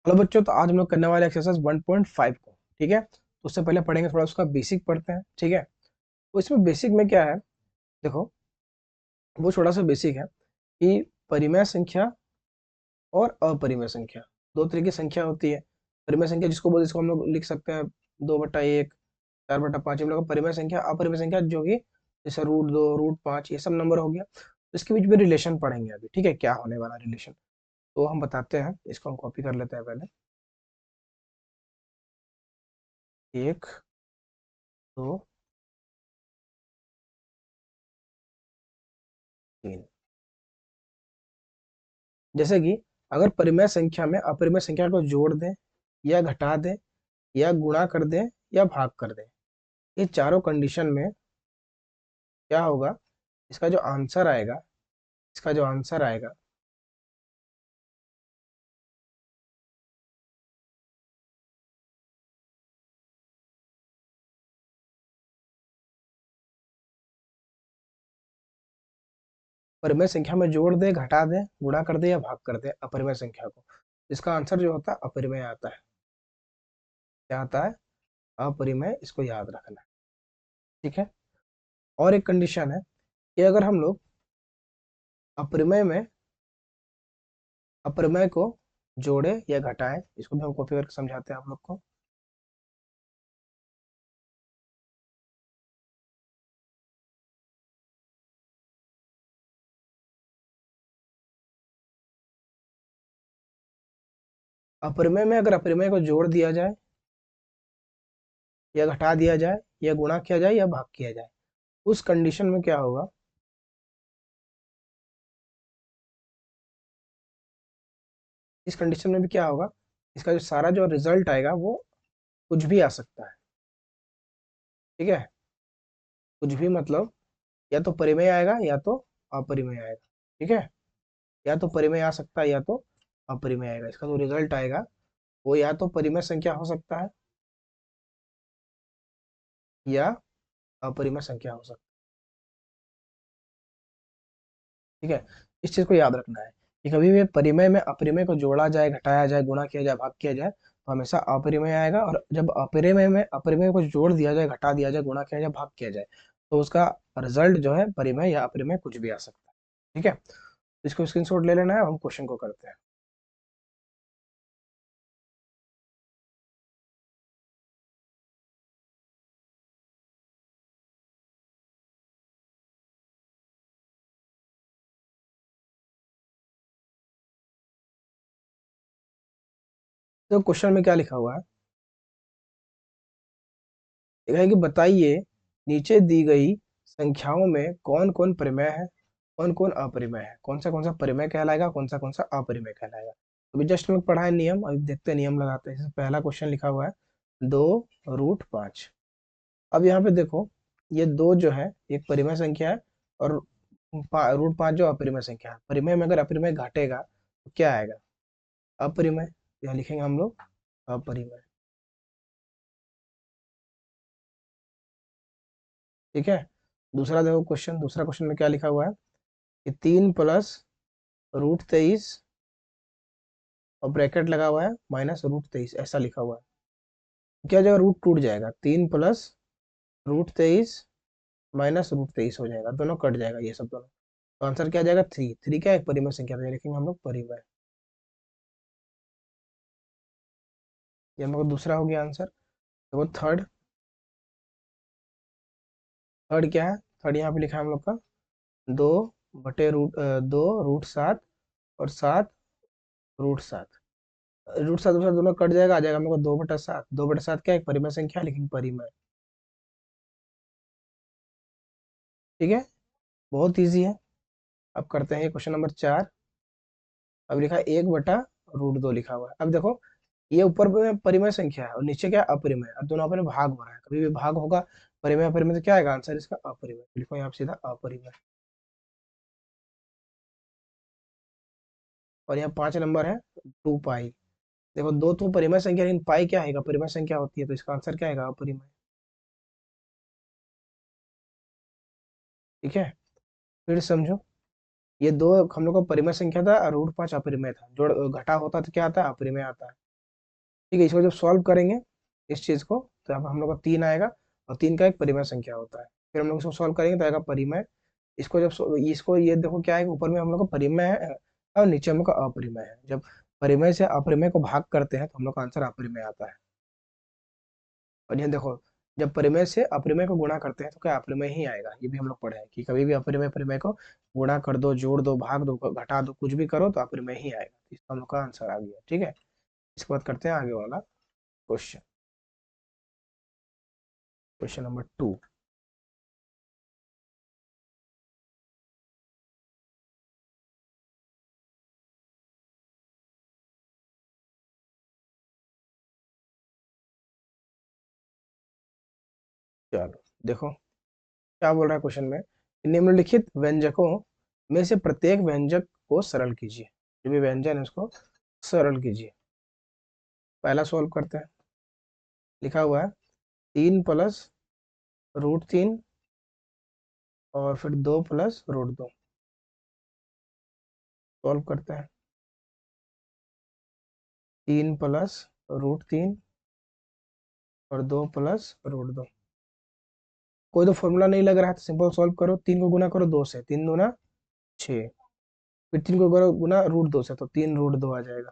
Hello बच्चों, तो आज हम लोग करने वाले एक्सरसाइज 1.5 को। ठीक है, तो उससे पहले पढ़ेंगे थोड़ा उसका बेसिक पढ़ते हैं। ठीक है, तो इसमें बेसिक में क्या है, देखो, वो थोड़ा सा बेसिक है कि परिमेय संख्या और अपरिमेय संख्या, दो तरह की संख्या होती है। परिमेय संख्या जिसको बोलते हैं, इसको हम लोग लिख सकते हैं 2/1, 4/5। हम लोग परिमेय संख्या, अपरिमेय संख्या जो कि जैसे √2, √5, ये सब नंबर हो गया। तो इसके बीच में रिलेशन पढ़ेंगे अभी। ठीक है, क्या होने वाला रिलेशन, तो हम बताते हैं। इसको हम कॉपी कर लेते हैं पहले। 1, 2, 3। जैसे कि अगर परिमेय संख्या में अपरिमेय संख्या को जोड़ दें या घटा दें या गुणा कर दें या भाग कर दें, ये चारों कंडीशन में क्या होगा, इसका जो आंसर आएगा, इसका जो आंसर आएगा, परिमेय संख्या में जोड़ दे, घटा दे, गुणा कर दे या भाग कर दे अपरिमेय संख्या को, इसका आंसर जो होता है अपरिमेय आता है। क्या आता है? अपरिमेय। इसको याद रखना है। ठीक है, और एक कंडीशन है कि अगर हम लोग अपरिमेय में अपरिमेय को जोड़े या घटाएं, इसको भी हम कॉपी करके समझाते हैं आप लोग को। अपरिमेय में अगर अपरिमेय को जोड़ दिया जाए या घटा दिया जाए या गुणा किया जाए या भाग किया जाए, उस कंडीशन में क्या होगा, इस कंडीशन में भी क्या होगा, इसका जो सारा जो रिजल्ट आएगा वो कुछ भी आ सकता है। ठीक है, कुछ भी मतलब या तो परिमेय आएगा या तो अपरिमेय आएगा। ठीक है, या तो परिमेय आ सकता है या तो अपरिमेय आएगा। इसका जो रिजल्ट आएगा वो या तो परिमेय संख्या हो सकता है या अपरिमेय संख्या हो सकता है। ठीक है, इस चीज को याद रखना है कि कभी भी परिमेय में अपरिमेय को जोड़ा जाए, घटाया जाए, गुणा किया जाए, भाग किया जाए, तो हमेशा अपरिमेय आएगा। और जब अपरिमेय में अपरिमेय को जोड़ दिया जाए, घटा दिया जाए, गुणा किया जाए, भाग किया जाए, तो उसका रिजल्ट जो है परिमेय या अपरिमेय कुछ भी आ सकता है। ठीक है, तो इसको स्क्रीनशॉट ले लेना है, हम क्वेश्चन को करते हैं। तो क्वेश्चन में क्या लिखा हुआ है, लिखा है कि बताइए नीचे दी गई संख्याओं में कौन कौन परिमेय है, कौन कौन अपरिमेय है। कौन सा परिमेय कहलाएगा, कौन सा अपरिमेय कहलाएगा। अभी जस्ट हम लोग पढ़ा है नियम, अभी देखते हैं नियम लगाते हैं। जैसे पहला क्वेश्चन लिखा हुआ है 2√5। अब यहाँ पे देखो, ये दो जो है एक परिमेय संख्या है, और √5 जो अपरिमेय संख्या है। परिमेय में अगर अपरिमेय घटेगा तो क्या आएगा? अपरिमेय। यहाँ लिखेंगे हम लोग अपरिमेय। ठीक है, दूसरा देखो क्वेश्चन, दूसरा क्वेश्चन में क्या लिखा हुआ है कि 3 + √23, और ब्रैकेट लगा हुआ है -√23, ऐसा लिखा हुआ है। क्या हो जाएगा? रूट टूट जाएगा, 3 + √23 -√23 हो जाएगा, दोनों कट जाएगा ये सब दोनों। तो आंसर क्या आ जाएगा? 3। 3 क्या है? एक परिमेय संख्या, तो ये लिखेंगे हम लोग परिमेय। ये हम लोग का दूसरा हो गया आंसर। देखो थर्ड, थर्ड क्या है? थर्ड यहाँ पे लिखा है हम लोग का 2/√7 और 7√7। √7 दोनों कट जाएगा, आ जाएगा हम लोग का 2/7। 2/7 क्या है? एक परिमेय संख्या, लेकिन परिमेय। ठीक है, बहुत ईजी है। अब करते हैं क्वेश्चन नंबर 4। अब लिखा है 1/√2 लिखा हुआ है। अब देखो, ये ऊपर में परिमेय संख्या है और नीचे क्या है? अपरिमेय, और दोनों आपस में भाग हो रहा है। कभी भी भाग होगा परिमेय अपरिमेय, तो क्या आएगा आंसर इसका? अपरिमेय। लिखो यहाँ पे सीधा अपरिमेय। और यहाँ 5 नंबर है 2π। देखो, दो तो परिमेय संख्या, लेकिन पाई क्या है? परिमेय संख्या होती है, तो इसका आंसर क्या आएगा? अपरिमेय। ठीक है, फिर समझो, ये दो हम लोग का परिमेय संख्या था और √5 अपरिमेय था। जोड़ घटा होता तो क्या आता है? अपरिमेय आता है। ठीक है, इसको जब सॉल्व करेंगे इस चीज को, तो यहाँ पर हम लोग का 3 आएगा, और 3 का एक परिमेय संख्या होता है। फिर हम लोग इसको सॉल्व करेंगे तो आएगा परिमेय। इसको जब इसको ये देखो क्या है, ऊपर में हम लोग का परिमेय है और नीचे हम लोग का अपरिमेय है। जब परिमेय से अपरिमेय को भाग करते हैं तो हम लोग का आंसर अपरिमेय आता है। और ये देखो, जब परिमेय से अपरिमेय को गुणा करते हैं तो क्या अपरिमेय ही आएगा। ये भी हम लोग पढ़े हैं कि कभी भी अपरिमेय परिमेय को गुणा कर दो, जोड़ दो, भाग दो, घटा दो, कुछ भी करो तो अपरिमेय ही आएगा। इसका हम लोग का आंसर आ गया। ठीक है, इसके बाद करते हैं आगे वाला क्वेश्चन। Question number 2। चलो देखो क्या बोल रहा है क्वेश्चन में। निम्नलिखित व्यंजकों में से प्रत्येक व्यंजक को सरल कीजिए। जो भी व्यंजन है उसको सरल कीजिए। पहला सॉल्व करते हैं। लिखा हुआ है 3 + √3 और फिर 2 + √2। सॉल्व करते हैं। 3 + √3 और 2 + √2। कोई तो फॉर्मूला नहीं लग रहा है तो सिंपल सॉल्व करो। 3 को गुना करो 2 से, 3 दूना 6। फिर 3 को गुना √2 से तो 3 √2 आ जाएगा।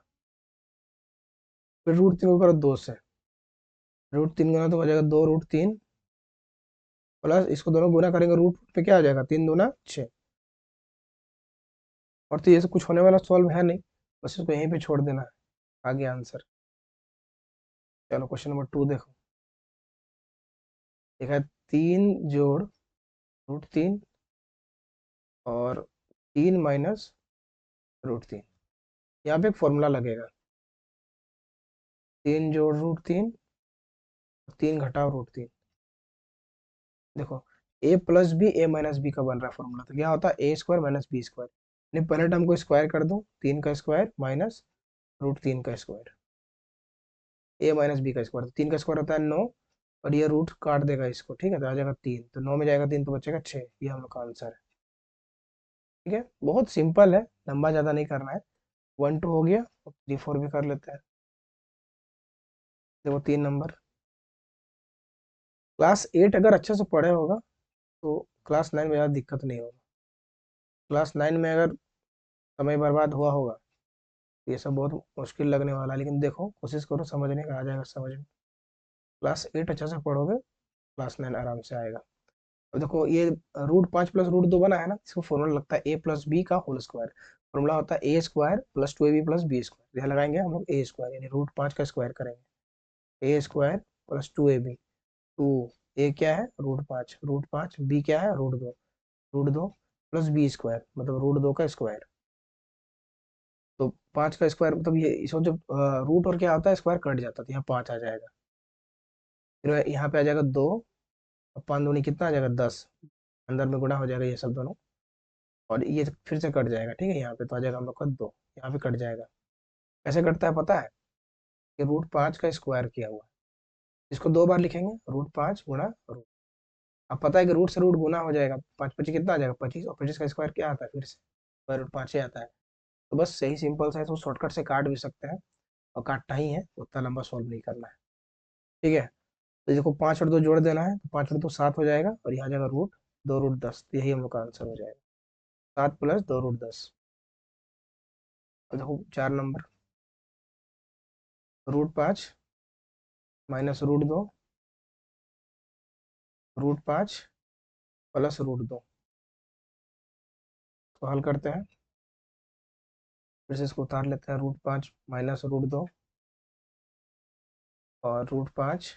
फिर √3 को करो 2 से, √3 गुना तो हो जाएगा 2 √3, प्लस इसको दोनों गुना करेंगे रूट पे क्या आ जाएगा, 3 दूना 6। और तो ये सब कुछ होने वाला सॉल्व है नहीं, बस इसको यहीं पे छोड़ देना है। आ गया आंसर। चलो क्वेश्चन नंबर 2 देखो। देखा है 3 जोड़ √3 और 3 - √3। यहाँ पे एक फॉर्मूला लगेगा। 3 जोड़ √3 और 3 घटाओ √3। देखो a + b का बन रहा है फॉर्मूला, तो क्या होता है a² - b²। नहीं, पहले टर्म को स्क्वायर कर दो, 3 का स्क्वायर माइनस √3 का स्क्वायर। a - b² 3 का स्क्वायर होता है 9, और ये रूट काट देगा इसको। ठीक है, तो आ जाएगा 3, तो 9 में जाएगा 3 तो बचेगा 6। ये हम लोग का आंसर है। ठीक है, बहुत सिंपल है, लंबा ज़्यादा नहीं करना है। 1 2 हो गया, 3 4 भी कर लेते हैं। देखो 3 नंबर। क्लास 8 अगर अच्छे से पढ़े होगा तो क्लास 9 में ज़्यादा दिक्कत नहीं होगा। क्लास 9 में अगर समय बर्बाद हुआ होगा तो ये सब बहुत मुश्किल लगने वाला है। लेकिन देखो कोशिश करो समझने का, आ जाएगा समझ में। क्लास 8 अच्छे से पढ़ोगे, क्लास 9 आराम से आएगा। अब देखो ये √5 + √2 बना है ना, इसको फॉर्मूला लगता है a + b का होल स्क्वायर। फॉर्मूला होता है a² + 2ab + b²। यहाँ लगाएंगे हम लोग a² यानी √5 का स्क्वायर करेंगे। a² + 2ab। 2 a क्या है √5, b क्या है √2 प्लस b² मतलब √2 का स्क्वायर। तो 5 का स्क्वायर मतलब ये इसको जब रूट और क्या होता है स्क्वायर कट जाता है, तो यहाँ 5 आ जाएगा। फिर यहाँ पे आ जाएगा 2, और 5 दूनी कितना आ जाएगा 10। अंदर में गुणा हो जाएगा ये सब दोनों, और ये फिर से कट जाएगा। ठीक है, यहाँ पे तो आ जाएगा हम लोग का 2, यहाँ पे कट जाएगा। कैसे कटता है पता है, कि √5 का स्क्वायर किया हुआ है, इसको 2 बार लिखेंगे √5 × √। अब पता है कि रूट से रूट गुना हो जाएगा, 5 × 5 कितना आ जाएगा 25, और 25 का स्क्वायर क्या आता है फिर से √5 ही आता है। तो बस सही सिंपल सा है, तो शॉर्टकट से काट भी सकते हैं, और काटना ही है, उतना लंबा सॉल्व नहीं करना है। ठीक है, तो देखो 5 और 2 जोड़ देना है, तो 5 और 2 7 हो जाएगा, और यहाँ जाएगा √2 √10, तो यही हम लोग का आंसर हो जाएगा। 7 + 2 √10। और देखो 4 नंबर, √5 - √2 √5 + √2। तो हल करते हैं, फिर से इसको उतार लेते हैं। √5 - √2 और √5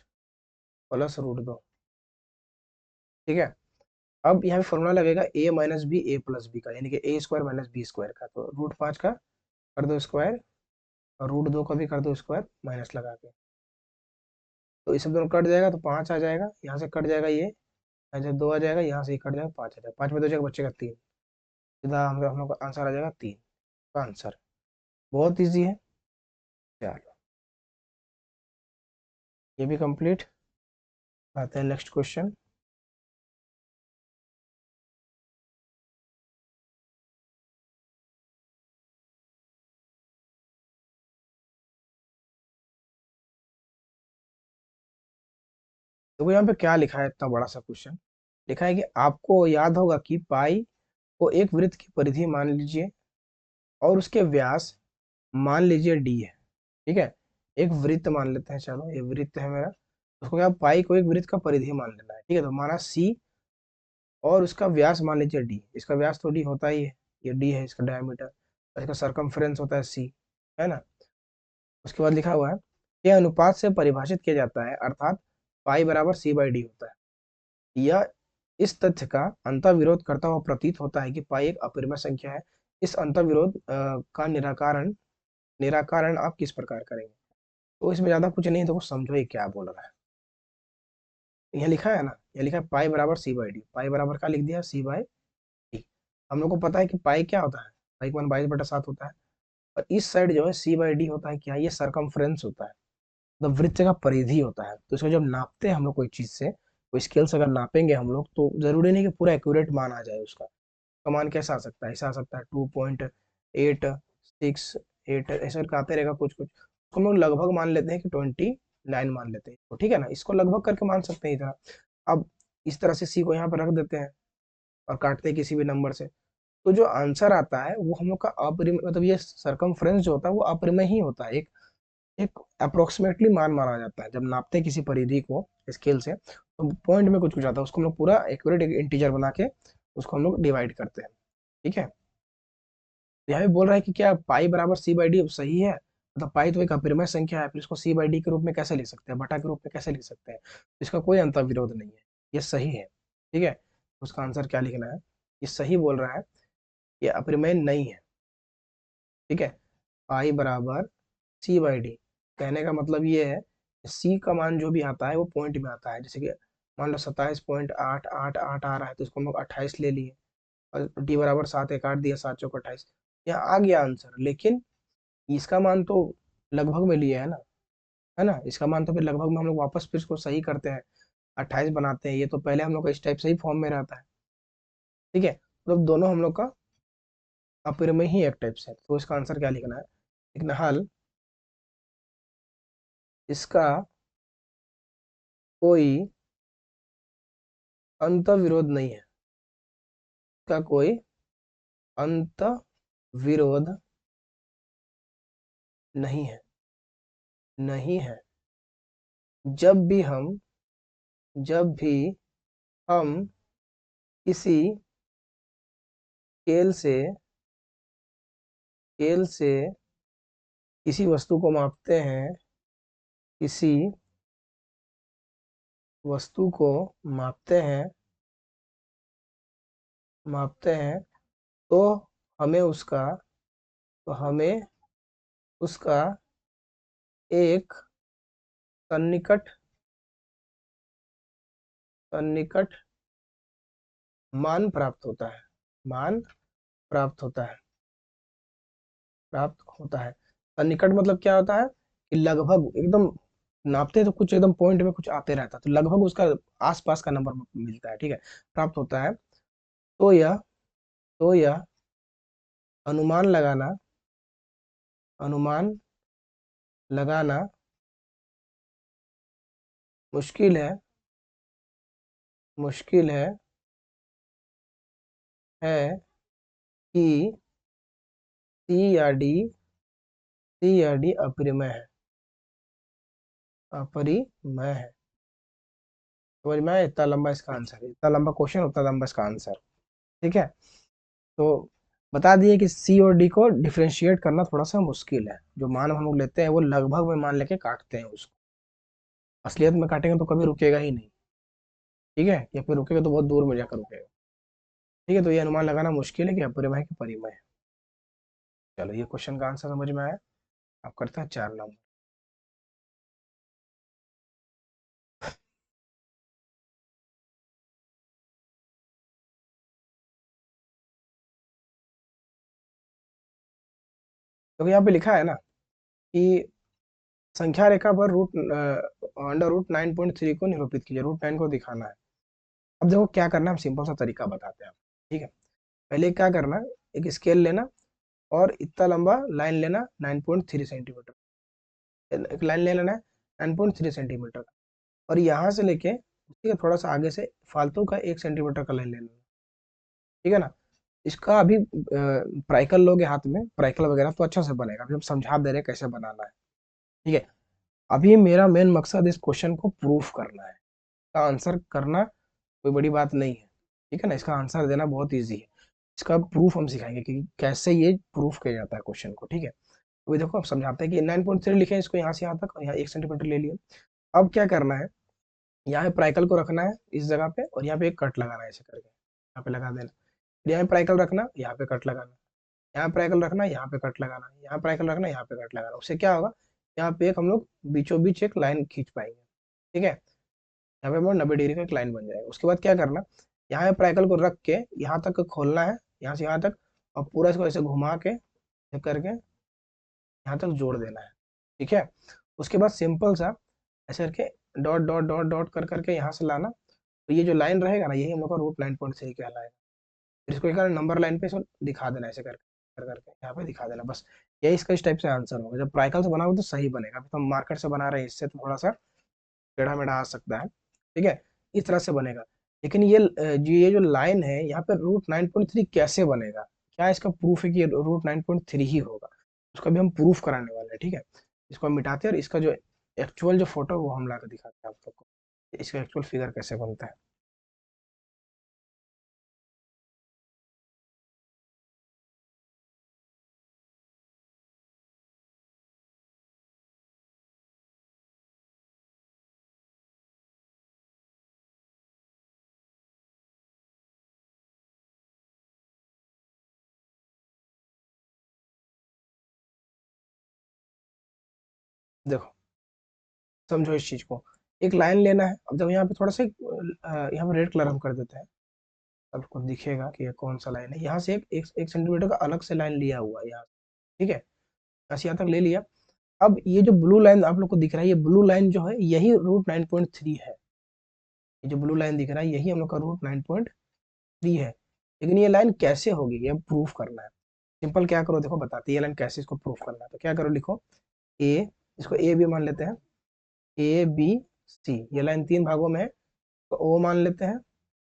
+ √2। ठीक है, अब यहाँ पे फॉर्मूला लगेगा a - b का, यानी कि a² - b² का। तो √5 का कर दो स्क्वायर, और √2 का भी कर दो स्क्वायर माइनस लगा के। तो ये सब दोनों कट जाएगा तो 5 आ जाएगा, यहाँ से कट जाएगा ये, यहाँ से 2 आ जाएगा, यहाँ से ये कट जाएगा 5 आ जाएगा। 5 में 2 जगह बचेगा 3, सीधा हम लोग का आंसर आ जाएगा 3 का आंसर। बहुत ईजी है। चलो ये भी कंप्लीट। आते हैं नेक्स्ट क्वेश्चन। देखो यहाँ पे क्या लिखा है, इतना बड़ा सा क्वेश्चन लिखा है कि आपको याद होगा कि पाई को एक वृत्त की परिधि मान लीजिए और उसके व्यास मान लीजिए डी है। ठीक है, एक वृत्त मान लेते हैं, चलो ये वृत्त है मेरा, उसको क्या, पाई को एक वृत्त का परिधि मान लेना है। ठीक है, तो माना सी और उसका व्यास मान लीजिए डी, इसका व्यास तो डी होता ही है, ये डी है इसका डायमीटर, और इसका सरकमफ्रेंस होता है सी, है ना। उसके बाद लिखा हुआ है ये अनुपात से परिभाषित किया जाता है, अर्थात पाई बराबर सी बाई डी होता है। यह इस तथ्य का अंतर्विरोध करता हुआ प्रतीत होता है कि पाई एक अपरिमेय संख्या है। इस अंतर्विरोध का निराकरण निराकरण आप किस प्रकार करेंगे? तो इसमें ज्यादा कुछ नहीं, तो कुछ समझो ये क्या बोल रहा है। यहाँ लिखा है ना, ये लिखा है पाई बराबर सी बाई डी, पाई बराबर का लिख दिया सी बाई डी। हम लोग को पता है कि पाई क्या होता है, पाई का मान 22/7 होता है, और इस साइड जो है सी बाई डी होता है, क्या ये सरकमफ्रेंस होता है, मतलब वृत्त का परिधि होता है। तो इसको जब नापते हैं हम लोग कोई चीज से, कोई स्केल से अगर नापेंगे हम लोग, तो जरूरी नहीं कि पूरा एक्यूरेट मान आ जाए उसका। का मान कैसा आ सकता है, ऐसा आ सकता है 2.868 ऐसा करके आते रहेगा कुछ कुछ, उसको हम लोग लगभग मान लेते हैं कि 29 मान लेते हैं, तो ठीक है ना, इसको लगभग करके मान सकते हैं इतना। अब इस तरह से सी को यहाँ पर रख देते हैं और काटते हैं किसी भी नंबर से, तो जो आंसर आता है वो हम लोग का अपरिमेय, मतलब ये सरकमफ्रेंस जो होता है वो अपरिमेय ही होता है, एक एक अप्रोक्सीमेटली मान माना जाता है। जब नापते हैं किसी परिधि को स्केल से, तो पॉइंट में कुछ कुछ आता है, उसको हम लोग पूरा एक्यूरेट इंटीजर बना के उसको हम लोग डिवाइड करते हैं। ठीक है, यहाँ भी बोल रहा है कि क्या पाई बराबर सी बाई डी सही है, मतलब पाई तो एक अपरिमेय संख्या है, फिर इसको सी बाई डी के रूप में कैसे लिख सकते हैं, बटा के रूप में कैसे लिख सकते हैं, तो इसका कोई अंतर विरोध नहीं है, ये सही है। ठीक है, तो उसका आंसर क्या लिखना है, ये सही बोल रहा है, ये अपरिमेय नहीं है। ठीक है, पाई बराबर सी बाई डी, कहने का मतलब ये है सी का मान जो भी आता है वो पॉइंट में आता है, जैसे कि मान लो 27.888 आ रहा है, तो इसको हम लोग 28 ले लिए, और डी बराबर 7 1 8 दिया, 7 चौक 28, यहाँ आ गया आंसर। लेकिन इसका मान तो लगभग में लिया है ना, इसका मान तो फिर लगभग में हम लोग वापस फिर इसको सही करते हैं, 28 बनाते हैं, ये तो पहले हम लोग का इस टाइप से ही फॉर्म में रहता है। ठीक है, मतलब दोनों हम लोग का अपरिमेय ही एक टाइप से है। तो इसका आंसर क्या लिखना है, लिखना हल इसका कोई अंत विरोध नहीं है, इसका कोई अंत विरोध नहीं है, नहीं है। जब भी हम जब भी हम किसी स्केल से किसी वस्तु को मापते हैं, किसी वस्तु को मापते हैं मापते हैं तो हमें उसका तो हमें उसका एक सन्निकट सन्निकट मान प्राप्त होता है, मान प्राप्त होता है, प्राप्त होता है। सन्निकट मतलब क्या होता है कि लगभग एकदम नापते हैं तो कुछ एकदम पॉइंट में कुछ आते रहता है, तो लगभग उसका आसपास का नंबर मिलता है। ठीक है, प्राप्त होता है। तो यह तो यह अनुमान लगाना अनुमान लगाना मुश्किल है मुश्किल है कि सी या डी अपरिमेय है, अपरिमेय है। समझ में आया, इतना लंबा इसका आंसर है, इतना लंबा क्वेश्चन उतना लंबा इसका आंसर। ठीक है, तो बता दिए कि सी और डी को डिफरेंशिएट करना थोड़ा सा मुश्किल है, जो मान हम लोग लेते हैं वो लगभग में मान लेके काटते हैं उसको, असलियत में काटेंगे तो कभी रुकेगा ही नहीं। ठीक है, या फिर रुकेगा तो बहुत दूर में जाकर रुकेगा। ठीक है, तो ये अनुमान लगाना मुश्किल है कि अपरिमेय है कि परिमेय है। चलो, ये क्वेश्चन का आंसर समझ में आया। आप करते हैं 4 नंबर। तो यहाँ पे लिखा है ना कि संख्या रेखा पर अंडर रूट 9.3 को निरूपित कीजिए, रूट 9 को दिखाना है। अब देखो क्या करना है, हम सिंपल सा तरीका बताते हैं। ठीक है, पहले क्या करना, एक स्केल लेना और इतना लंबा लाइन लेना 9.3 सेंटीमीटर, एक लाइन ले लेना है 9.3 सेंटीमीटर, और यहाँ से लेके उसी का थोड़ा सा आगे से फालतू का 1 सेंटीमीटर का लाइन ले लेना, ठीक है ना। इसका अभी प्राइकल लोगे हाथ में, प्राइकल वगैरह, तो अच्छा से बनेगा। अभी हम समझा दे रहे हैं कैसे बनाना है, ठीक है। अभी मेरा मेन मकसद इस क्वेश्चन को प्रूफ करना है, इसका आंसर करना कोई बड़ी बात नहीं है, ठीक है ना। इसका आंसर देना बहुत ईजी है, इसका प्रूफ हम सिखाएंगे कि कैसे ये प्रूफ किया जाता है क्वेश्चन को, ठीक है। अभी देखो, हम समझाते हैं कि 9.3 लिखे हैं, इसको यहाँ से यहाँ तक, और यहाँ 1 सेंटीमीटर ले लिया। अब क्या करना है, यहाँ पे प्राइकल को रखना है इस जगह पे, और यहाँ पे एक कट लगाना है ऐसे करके, यहाँ पे लगा देना। फिर यहाँ पे प्राइकल रखना, यहाँ पे कट लगाना, यहाँ प्राइकल रखना, यहाँ पे कट लगाना, यहाँ प्राइकल रखना, यहाँ पे कट लगाना। उससे क्या होगा, यहाँ पे एक हम लोग बीचों बीच एक लाइन खींच पाएंगे, ठीक है। यहाँ पे हमारा 90 डिग्री का एक लाइन बन जाएगा। उसके बाद क्या करना, यहाँ पे प्राइकल को रख के यहाँ तक खोलना है, यहाँ से यहाँ तक, और पूरा इसको ऐसे घुमा के ऐसे करके यहाँ तक जोड़ देना है, ठीक है। उसके बाद सिंपल सा ऐसे करके डॉट डॉट डॉट डॉट कर करके यहाँ से लाना, तो ये जो लाइन रहेगा ना, यही हम लोग का रूट 9.3 कहलाएगा। फिर इसको क्या करना, नंबर लाइन पे इसको दिखा देना, ऐसे कर करके यहाँ पे दिखा देना, बस। यही इसका इस टाइप से आंसर होगा। जब प्राइकल से बनाओगे तो सही बनेगा, अभी तो हम मार्केट से बना रहे हैं, इससे तो थोड़ा सा टेढ़ा मेढ़ा आ सकता है, ठीक है। इस तरह से बनेगा। लेकिन ये जो लाइन है यहाँ पे रूट 9.3 कैसे बनेगा, क्या इसका प्रूफ है कि ये रूट 9.3 ही होगा, उसका भी हम प्रूफ कराने वाले हैं, ठीक है। इसको हम मिटाते हैं, और इसका जो एक्चुअल जो फोटो है वो हम ला कर दिखाते हैं आप लोग को, इसका एक्चुअल फिगर कैसे बनता है। देखो, समझो इस चीज को, एक लाइन लेना है। अब जब यहाँ पे थोड़ा सा यहाँ पे रेड कलर हम कर देते हैं, आपको दिखेगा कि ये कौन सा लाइन है। यहाँ से एक सेंटीमीटर का अलग से लाइन लिया हुआ है यहाँ, ठीक है। यहाँ से यहाँ तक ले लिया। अब ये जो ब्लू लाइन आप लोग को दिख रहा है, ये ब्लू लाइन जो है यही रूट 9.3 है। ये जो ब्लू लाइन दिख रहा है यही हम लोग का रूट 9.3 है। लेकिन ये लाइन कैसे होगी, ये प्रूफ करना है। सिंपल क्या करो, देखो बताते हैं ये लाइन कैसे इसको प्रूफ करना है। तो क्या करो, लिखो ए, इसको ए बी मान लेते हैं, ए बी सी, ये लाइन 3 भागों में है, तो ओ मान लेते हैं,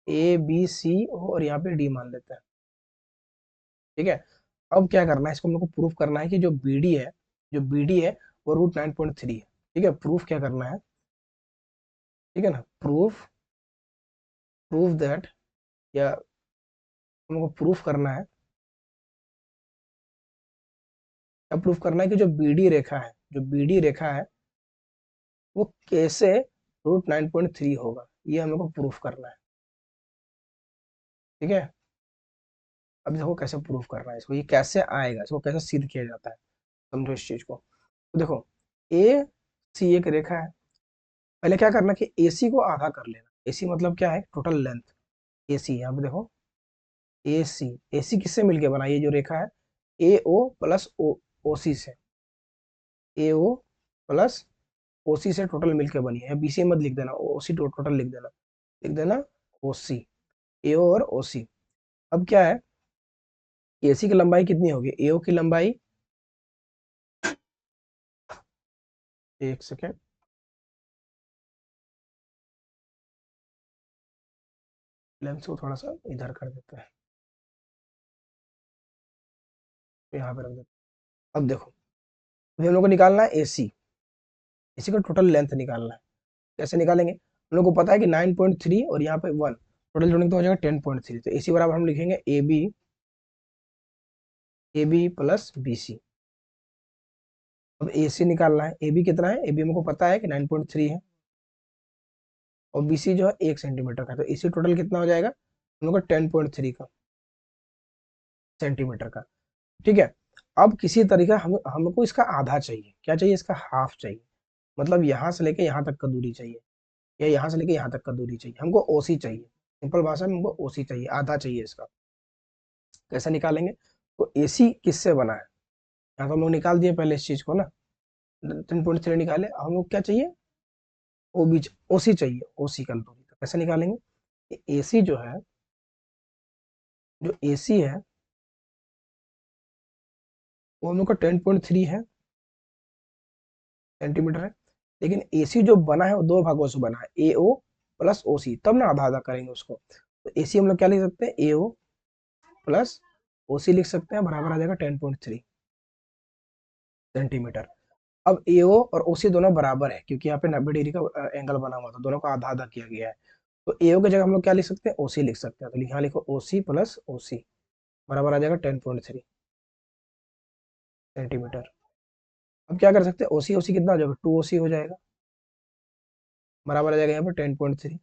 ए बी सी ओ, और यहाँ पे डी मान लेते हैं, ठीक है। अब क्या करना है, इसको हम लोग को प्रूफ करना है कि जो बी डी है, जो बी डी है वो रूट 9.3 है, ठीक है। प्रूफ क्या करना है, ठीक है ना, प्रूफ, प्रूफ दैट, या हम लोग को प्रूफ करना है, अब प्रूफ करना है कि जो बीडी रेखा है, जो बीडी रेखा है वो कैसे रूट 9.3 होगा, ये हम लोग को प्रूफ करना है, ठीक है। अब देखो कैसे प्रूफ करना है इसको, ये कैसे आएगा, इसको कैसे सिद्ध किया जाता है, समझो इस चीज को। तो देखो, ए सी एक रेखा है। पहले क्या करना कि ए सी को आधा कर लेना। ए सी मतलब क्या है, टोटल लेंथ। ए सी, यहाँ पे देखो, ए सी, ए सी किससे मिलके बना, ये जो रेखा है ए ओ प्लस ओ सी से, ए ओ प्लस ओ सी से टोटल मिलके बनी है। बी सी मत लिख देना, ओ सी टोटल लिख देना, लिख देना ओ सी, ए ओ और ओ सी। अब क्या है, ए सी की लंबाई कितनी होगी, ए ओ की लंबाई, एक सेकेंड, लेंस को थोड़ा सा इधर कर देते हैं, तो यहाँ पे रख देते हैं। अब देखो, अभी हम लोग को निकालना है ए सी, ए सी का टोटल लेंथ निकालना है। कैसे निकालेंगे, हम लोग को पता है कि 9.3 और यहाँ पे 1, टोटल जोड़ेंगे तो हो जाएगा 10.3। तो ए सी बराबर हम लिखेंगे a b plus b c. अब ए सी निकालना है, ए बी कितना है, ए बी हमको पता है कि 9.3 है, और बी सी जो है 1 सेंटीमीटर का, तो ए सी टोटल कितना हो जाएगा हम लोग का 10.3 का सेंटीमीटर का, ठीक है। अब किसी तरीका हम हमको इसका आधा चाहिए, क्या चाहिए, इसका हाफ चाहिए। मतलब यहाँ से लेके यहाँ तक का दूरी चाहिए, या यहाँ से लेके यहाँ तक का दूरी चाहिए, हमको ओसी चाहिए। सिंपल भाषा में हमको ओसी चाहिए, आधा चाहिए इसका। कैसे निकालेंगे, तो एसी किससे बना है, यहाँ तो हम लोग निकाल दिए पहले इस चीज को ना, 10.3 निकाले। अब हम लोग क्या चाहिए, ओ बी, ओसी चाहिए, ओसी का दूरी। तो कैसे निकालेंगे, एसी जो है, जो एसी है वो हम लोग का 10.3 है सेंटीमीटर है। लेकिन एसी जो बना है वो 2 भागों से बना है, ए ओ प्लस ओ सी, तब ना आधा आधा करेंगे उसको। तो ए सी हम लोग क्या लिख सकते हैं, ए ओ प्लस ओ सी लिख सकते हैं, बराबर आ जाएगा 10.3 सेंटीमीटर। अब एओ और ओसी दोनों बराबर है, क्योंकि यहाँ पे 90 डिग्री का एंगल बना हुआ था, दोनों का आधा आधा किया गया है। तो एओ की जगह हम लोग क्या लिख सकते हैं, ओसी लिख सकते हैं। तो यहाँ लिखो ओसी प्लस ओसी, बराबर आ जाएगा 10.3 सेंटीमीटर। अब क्या कर सकते हैं, ओसी ओसी कितना हो जाएगा, 2 ओसी हो जाएगा, बराबर आ जाएगा यहाँ पर 10.3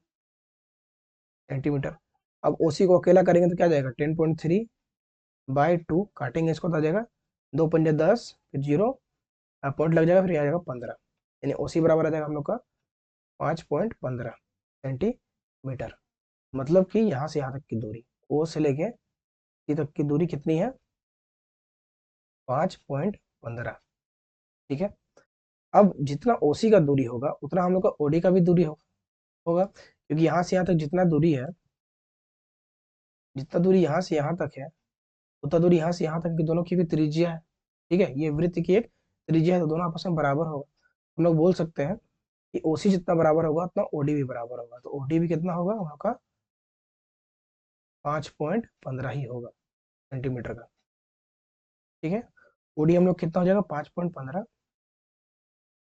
सेंटीमीटर। अब ओसी को अकेला करेंगे तो क्या जाएगा, 10.3/2, काटेंगे इसको तो आ जाएगा 2×5 = 10, फिर जीरो, पॉइंट लग जाएगा, फिर आ जाएगा 15, यानी ओसी बराबर आ जाएगा हम लोग का 5.15 सेंटीमीटर। मतलब कि यहाँ से यहाँ तक की दूरी, ओ से लेके सी तक की दूरी कितनी है, 5.15। ठीक है। अब जितना ओसी का दूरी होगा उतना हम लोग का ओडी का भी दूरी होगा, क्योंकि यहाँ से यहाँ तक जितना दूरी है, जितना दूरी यहाँ से यहाँ तक है, उतना दूरी यहाँ से यहाँ तक की दोनों की भी त्रिज्या है। ठीक है, ये वृत्त की एक त्रिज्या है, तो दोनों आपस में बराबर होगा। हम लोग बोल सकते हैं कि ओसी जितना बराबर होगा उतना ओडी भी बराबर होगा। तो ओडी भी कितना होगा हम लोग का, 5.15 ही होगा सेंटीमीटर का। ठीक है, ओडी हम लोग कितना हो जाएगा, 5.15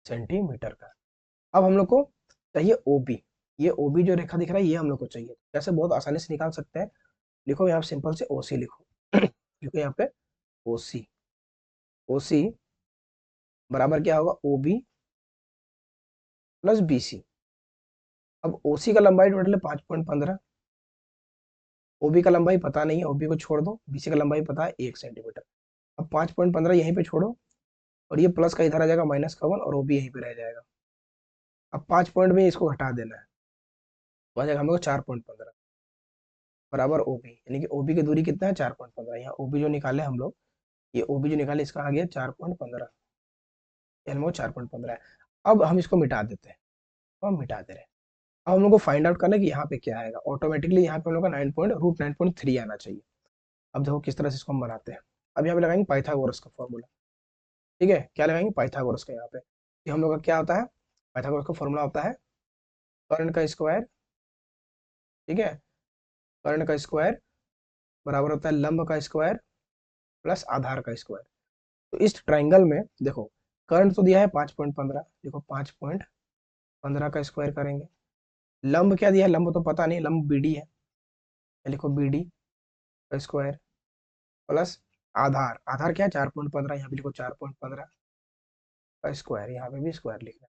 सेंटीमीटर का। अब हम लोग को चाहिए ओबी, ये ओबी जो रेखा दिख रहा है ये हम लोग को चाहिए। कैसे, बहुत आसानी से निकाल सकते हैं। लिखो यहाँ सिंपल से ओसी लिखो क्योंकि यहाँ पे ओसी, ओसी बराबर क्या होगा, ओबी प्लस बीसी। अब ओसी का लंबाई टोटल है 5.15, ओबी का लंबाई पता नहीं है, ओबी को छोड़ दो, बीसी का लंबाई पता है 1 सेंटीमीटर। अब 5.15 यहीं पे छोड़ो, और ये प्लस का इधर आ जाएगा माइनस का 1, और ओबी यहीं पे रह जाएगा। अब 5 पॉइंट में इसको हटा देना है, तो आ जाएगा हम लोग 4.15 बराबर ओबी, यानी कि ओबी की दूरी कितना है, 4.15। यहाँ ओबी जो निकाले हम लोग, ये ओबी जो निकाले इसका आ गया 4.15, यानी वो 4.15 है। अब हम इसको मिटा देते हैं, तो हम मिटा दे रहे हैं। अब हम लोग को फाइंड आउट करना है कि यहाँ पे क्या आएगा, ऑटोमेटिकली यहाँ पे हम लोग का 9.3 आना चाहिए। अब देखो किस तरह से इसको हम बनाते हैं। अब यहाँ पे लगाएंगे पाइथागोरस का फॉर्मूला। ठीक है, क्या लगाएंगे, पाइथागोरस का। यहाँ पे ये हम लोग का क्या होता है, पाइथागोरस का फॉर्मूला होता है कर्ण का स्क्वायर। ठीक है, कर्ण का स्क्वायर बराबर होता है लंब का स्क्वायर प्लस आधार का स्क्वायर। तो इस ट्राइंगल में देखो, कर्ण तो दिया है 5.15, देखो 5.15 का स्क्वायर करेंगे। लंब क्या दिया है, लंब तो पता नहीं, लंब बीडी है, लिखो बीडी का स्क्वायर प्लस आधार, आधार क्या है 4.15, यहाँ पे लिखो 4.15 का स्क्वायर, यहाँ पे भी स्क्वायर लिखना है।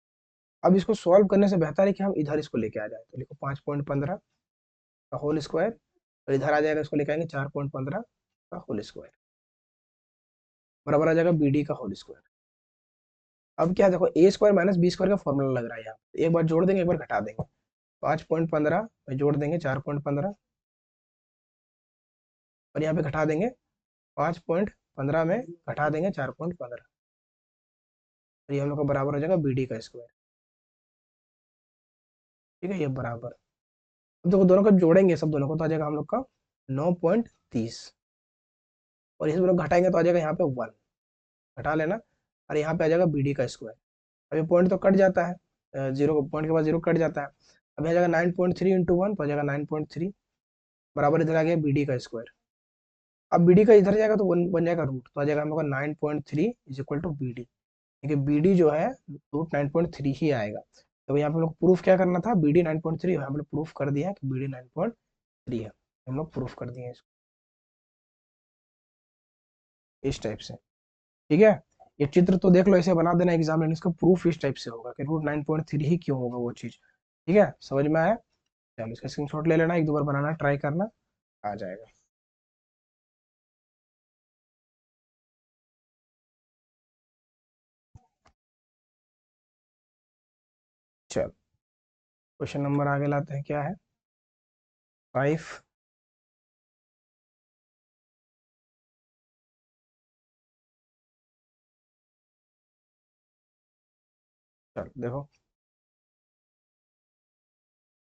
अब इसको सॉल्व करने से बेहतर है कि हम इधर इसको लेके आ जाए, तो लिखो 5.15 का होल स्क्वायर, और इधर आ जाएगा इसको लेके आएंगे 4.15 का होल स्क्वायर, बराबर आ जाएगा बी डी का होल स्क्वायर। अब क्या देखो, ए स्क्वायर माइनस बी स्क्वायर का फॉर्मूला लग रहा है यहाँ, एक बार जोड़ देंगे एक बार घटा देंगे। 5.15 में जोड़ देंगे 4.15, और यहाँ पे घटा देंगे 5.15 में घटा देंगे 4.15, तो ये हम लोग का बराबर हो जाएगा बी डी का स्क्वायर। ठीक है, ये बराबर, अब देखो दोनों को जोड़ेंगे, सब दोनों को तो आ जाएगा हम लोग का 9.30, और इसे दोनों घटाएंगे तो आ जाएगा यहाँ पे 1, घटा लेना, और यहाँ पे आ जाएगा बी डी का स्क्वायर। अब ये पॉइंट तो कट जाता है, जीरो पॉइंट के बाद जीरो कट जाता है। अब यहाँ जाएगा 9.3 × 1, तो आ जाएगा 9.3, बराबर इधर आ गया बी डी का स्क्वायर। अब बी डी का इधर जाएगा तो वन बन जाएगा रूट, तो आ जाएगा हम लोग का 9.3 is equal to b d, क्योंकि बी डी जो है रूट 9.3 ही आएगा। तो यहाँ पे हम लोग प्रूफ क्या करना था, बी डी 9.3, हम लोग प्रूफ कर दिया है कि बी डी 9.3 है, हम लोग प्रूफ कर दिए इसको इस टाइप से। ठीक है, ये चित्र तो देख लो, ऐसे बना देना एग्जाम में, इसका प्रूफ इस टाइप से होगा कि रूट 9.3 ही क्यों होगा वो चीज। ठीक है, समझ में आया, चलो इसका स्क्रीनशॉट ले लेना, एक दो बार बनाना ट्राई करना, आ जाएगा। चलो क्वेश्चन नंबर आगे लाते हैं, क्या है, 5। चलो देखो,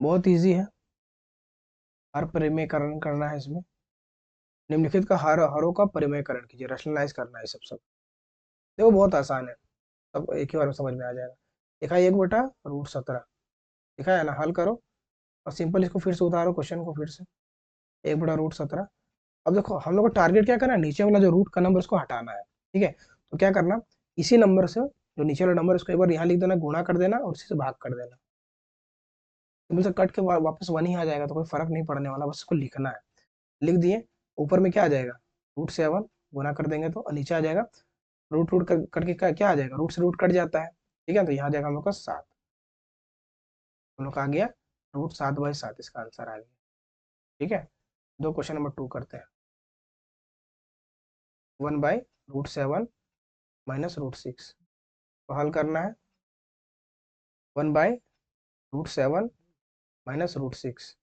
बहुत इजी है, हर परिमेयकरण करना है इसमें। निम्नलिखित का हरों का परिमेयकरण कीजिए, रैशनलाइज करना है सब सब। देखो बहुत आसान है, सब एक ही बार में समझ में आ जाएगा। देखा 1/√17, देखा है ना, हल करो, और सिंपल इसको फिर से उतारो क्वेश्चन को फिर से, 1/√17। अब देखो हम लोग को टारगेट क्या करना है, नीचे वाला जो रूट का नंबर उसको हटाना है, ठीक है। तो क्या करना, इसी नंबर से जो नीचे वाला नंबर उसको एक बार यहाँ लिख देना, गुणा कर देना और इसी से भाग कर देना, सिंपल से कट के वापस 1 ही आ जाएगा, तो कोई फर्क नहीं पड़ने वाला, बस इसको लिखना है। लिख दिए, ऊपर में क्या आ जाएगा, √7 गुना कर देंगे तो, और नीचे आ जाएगा रूट रूट करके क्या आ जाएगा, रूट से रूट कट जाता है, ठीक है। तो यहाँ आ जाएगा हम लोग का 7, हम लोग का आ गया √7/7, इसका आंसर आ गया, ठीक है। दो क्वेश्चन नंबर 2 करते हैं। 1/√7 -√6, तो हल करना है 1/√7 -√6।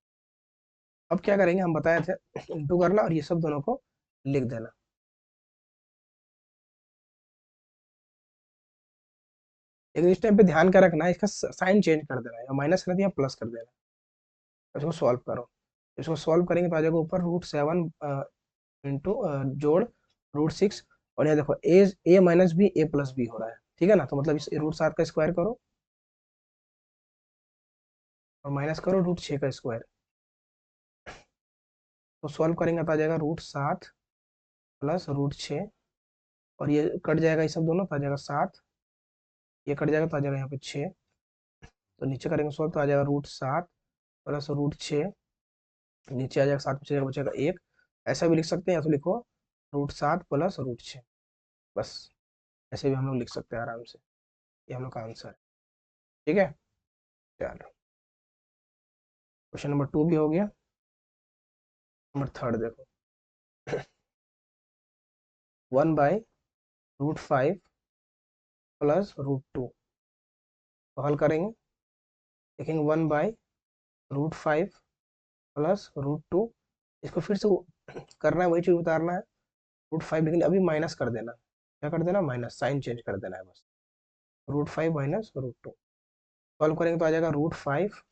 अब क्या करेंगे, हम बताए थे इंटू करना और ये सब दोनों को लिख देना। लेकिन इस टाइम पे ध्यान क्या रखना है, इसका साइन चेंज कर देना है, या माइनस कर दिया प्लस कर देना है। इसको सॉल्व करो, इसको सॉल्व करेंगे तो आ जाएगा ऊपर √7 इंटू जोड़ √6, और यहाँ देखो ए minus b a plus B हो रहा है, ठीक है ना। तो मतलब इस √7 का स्क्वायर करो और माइनस करो √6 का स्क्वायर, तो सॉल्व करेंगे तो आ जाएगा √7 प्लस √6, और ये कट जाएगा, ये सब दोनों तो आ जाएगा 7, ये कट जाएगा तो आ जाएगा यहाँ पे 6, तो नीचे करेंगे सॉल्व तो आ जाएगा √7 प्लस √6, नीचे आ जाएगा 7 बचेगा बचेगा 1, ऐसा भी लिख सकते हैं, या तो लिखो √7 प्लस √6, बस ऐसे भी हम लोग लिख सकते हैं आराम से। ये हम लोग का आंसर है, ठीक है। चलो क्वेश्चन नंबर 2 भी हो गया। नंबर 3 देखो, 1/√5 प्लस √2, तो हल करेंगे, देखेंगे 1/√5 प्लस √2, इसको फिर से करना है, वही चीज उतारना है √5, लेकिन अभी माइनस कर देना, क्या कर देना, माइनस साइन चेंज कर देना है बस, √5 माइनस √2, सॉल्व करेंगे तो आ जाएगा √5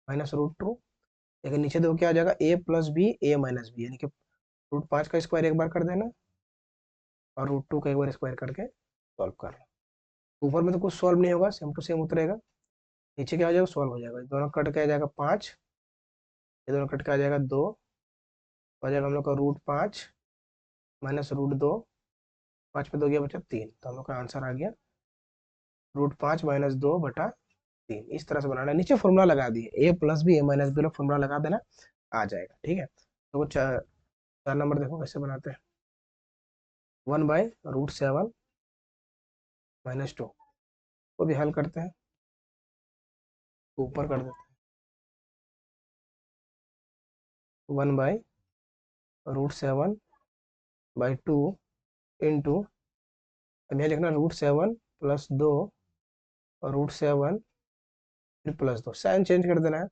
माइनस √2, लेकिन नीचे देखो क्या आ जाएगा, a plus b a minus b, यानी कि √5 का स्क्वायर एक बार कर देना और √2 का एक बार स्क्वायर करके सॉल्व करना। ऊपर में तो कुछ सॉल्व नहीं होगा, सेम टू सेम उतरेगा, नीचे क्या हो जाएगा, सॉल्व हो जाएगा, दोनों कट के आ जाएगा 5, ये दोनों कट के आ जाएगा 2, हो जाएगा हम लोग का √5 माइनस √2, 5 पे 2 गया बचा 3, तो हम लोग का आंसर आ गया √5 माइनस 2/3। इस तरह से बनाना है, नीचे फॉर्मूला लगा दिए, a plus b a minus b formula लगा देना, आ जाएगा, ठीक है। तो 4 नंबर देखो कैसे बनाते हैं, 1/√7 -2 को भी हल करते हैं, ऊपर कर देते हैं 1/√7/2 इंटू, अब यहाँ लिखना √7 प्लस 2 और √7 फिर प्लस 2, साइन चेंज कर देना है,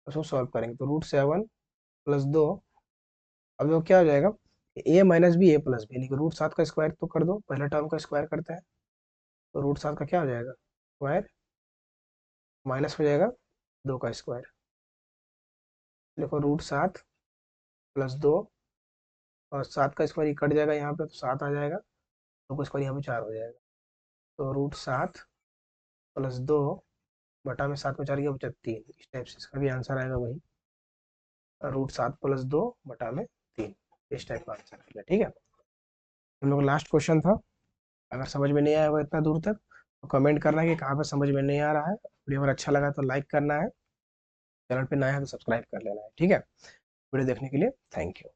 उसको सॉल्व करेंगे तो √7 प्लस 2, अब वो क्या हो जाएगा, a minus b a plus b, यानी कि √7 का स्क्वायर तो कर दो, पहले टर्म का स्क्वायर करते हैं, तो √7 का क्या हो जाएगा स्क्वायर, माइनस हो जाएगा 2 का स्क्वायर, देखो √7 प्लस 2 और 7 का स्क्वायर कट जाएगा यहाँ पे, तो 7 आ जाएगा, 2 का स्क्वायर यहाँ पे 4 हो जाएगा, तो √7 प्लस 2 बटा में 7 में 4 गया बचा 3, इस टाइप से इसका भी आंसर आएगा वही, √7 प्लस 2 बटा में 3, इस टाइप का आंसर आएगा, ठीक है। हम लोग लास्ट क्वेश्चन था, अगर समझ में नहीं आया होगा इतना दूर तक तो कमेंट करना है कि कहाँ पे समझ में नहीं आ रहा है, वीडियो अगर अच्छा लगा तो लाइक करना है, चैनल पे नया है तो सब्सक्राइब कर लेना है, ठीक है। वीडियो देखने के लिए थैंक यू।